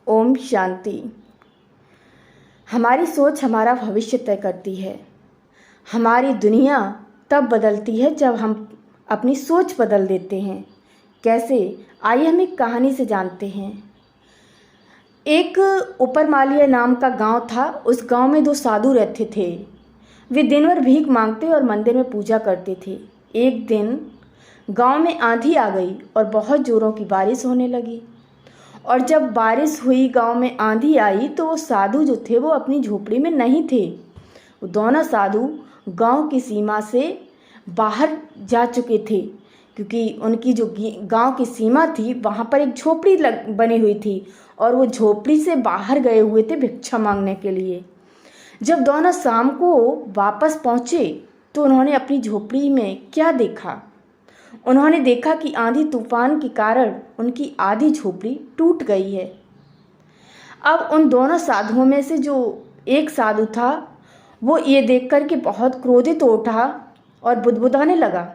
ओम शांति। हमारी सोच हमारा भविष्य तय करती है। हमारी दुनिया तब बदलती है जब हम अपनी सोच बदल देते हैं। कैसे? आइए हम एक कहानी से जानते हैं। एक ऊपरमालिया नाम का गांव था। उस गांव में 2 साधु रहते थे। वे दिन भर भीख मांगते और मंदिर में पूजा करते थे। एक दिन गांव में आंधी आ गई और बहुत जोरों की बारिश होने लगी। और जब बारिश हुई, गांव में आंधी आई, तो वो साधु जो थे वो अपनी झोपड़ी में नहीं थे। वो दोनों साधु गांव की सीमा से बाहर जा चुके थे, क्योंकि उनकी जो गांव की सीमा थी वहाँ पर एक झोपड़ी बनी हुई थी और वो झोपड़ी से बाहर गए हुए थे भिक्षा मांगने के लिए। जब दोनों शाम को वापस पहुँचे तो उन्होंने अपनी झोपड़ी में क्या देखा? उन्होंने देखा कि आंधी तूफान के कारण उनकी आधी झोपड़ी टूट गई है। अब उन दोनों साधुओं में से जो एक साधु था वो ये देखकर के बहुत क्रोधित हो उठा और बुदबुदाने लगा।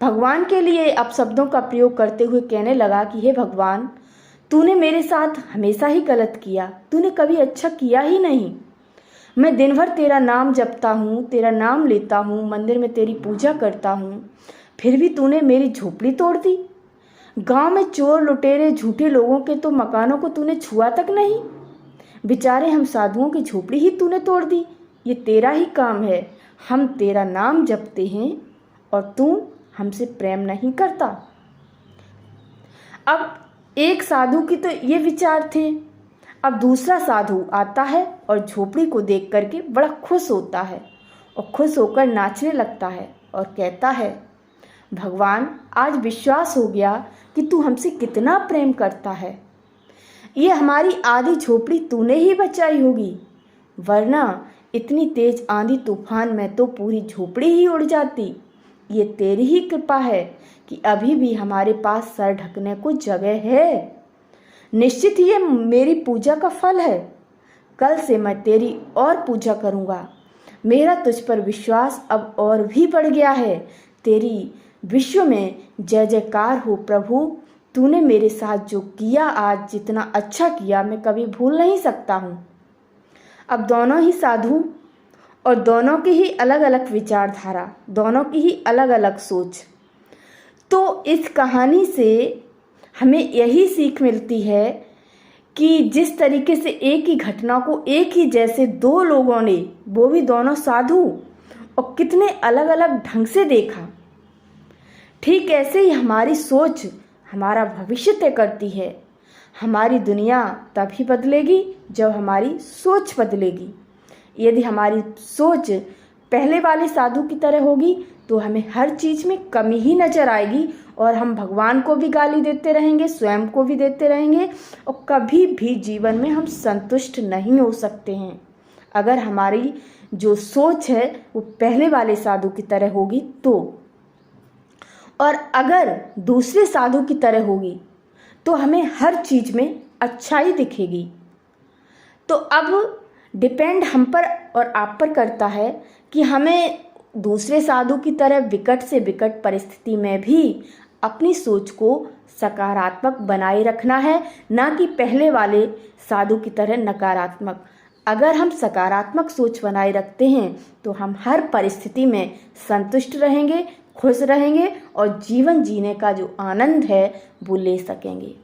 भगवान के लिए अपशब्दों का प्रयोग करते हुए कहने लगा कि हे भगवान, तूने मेरे साथ हमेशा ही गलत किया, तूने कभी अच्छा किया ही नहीं। मैं दिन भर तेरा नाम जपता हूँ, तेरा नाम लेता हूँ, मंदिर में तेरी पूजा करता हूँ, फिर भी तूने मेरी झोपड़ी तोड़ दी। गांव में चोर लुटेरे झूठे लोगों के तो मकानों को तूने छुआ तक नहीं। बेचारे हम साधुओं की झोपड़ी ही तूने तोड़ दी। ये तेरा ही काम है। हम तेरा नाम जपते हैं और तू हमसे प्रेम नहीं करता। अब एक साधु की तो ये विचार थे। अब दूसरा साधु आता है और झोपड़ी को देख करके बड़ा खुश होता है और खुश होकर नाचने लगता है और कहता है, भगवान, आज विश्वास हो गया कि तू हमसे कितना प्रेम करता है। ये हमारी आधी झोपड़ी तूने ही बचाई होगी, वरना इतनी तेज आंधी तूफान में तो पूरी झोपड़ी ही उड़ जाती। ये तेरी ही कृपा है कि अभी भी हमारे पास सर ढकने को जगह है। निश्चित ही ये मेरी पूजा का फल है। कल से मैं तेरी और पूजा करूँगा। मेरा तुझ पर विश्वास अब और भी बढ़ गया है। तेरी विश्व में जय जयकार हो प्रभु। तूने मेरे साथ जो किया, आज जितना अच्छा किया, मैं कभी भूल नहीं सकता हूँ। अब दोनों ही साधु और दोनों की ही अलग अलग विचारधारा, दोनों की ही अलग अलग सोच। तो इस कहानी से हमें यही सीख मिलती है कि जिस तरीके से एक ही घटना को एक ही जैसे 2 लोगों ने, वो भी दोनों साधु, और कितने अलग अलग ढंग से देखा, ठीक ऐसे ही हमारी सोच हमारा भविष्य तय करती है। हमारी दुनिया तभी बदलेगी जब हमारी सोच बदलेगी। यदि हमारी सोच पहले वाले साधु की तरह होगी तो हमें हर चीज़ में कमी ही नज़र आएगी और हम भगवान को भी गाली देते रहेंगे, स्वयं को भी देते रहेंगे और कभी भी जीवन में हम संतुष्ट नहीं हो सकते हैं। अगर हमारी जो सोच है वो पहले वाले साधु की तरह होगी तो, और अगर दूसरे साधु की तरह होगी तो हमें हर चीज़ में अच्छाई दिखेगी। तो अब डिपेंड हम पर और आप पर करता है कि हमें दूसरे साधु की तरह विकट से विकट परिस्थिति में भी अपनी सोच को सकारात्मक बनाए रखना है, ना कि पहले वाले साधु की तरह नकारात्मक। अगर हम सकारात्मक सोच बनाए रखते हैं तो हम हर परिस्थिति में संतुष्ट रहेंगे, खुश रहेंगे और जीवन जीने का जो आनंद है वो ले सकेंगे।